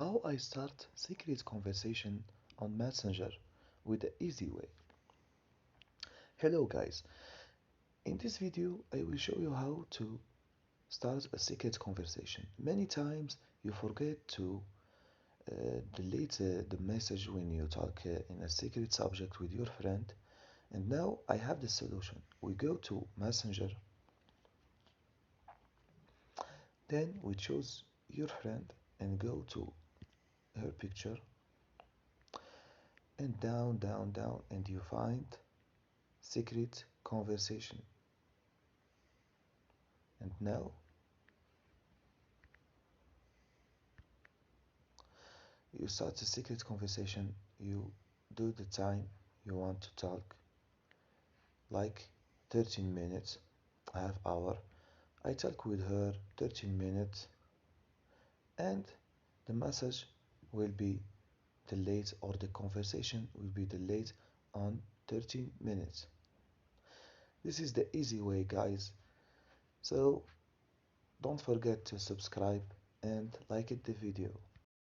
How I start secret conversation on Messenger with the easy way. Hello guys, in this video I will show you how to start a secret conversation. Many times you forget to delete the message when you talk in a secret subject with your friend, and now I have the solution. We go to Messenger, then we choose your friend and go to her picture and down and you find secret conversation. And now you start a secret conversation. You do the time you want to talk, like 13 minutes, half hour. I talk with her 13 minutes, and the message will be delayed or the conversation will be delayed on 13 minutes. This is the easy way, guys. So don't forget to subscribe and like it the video.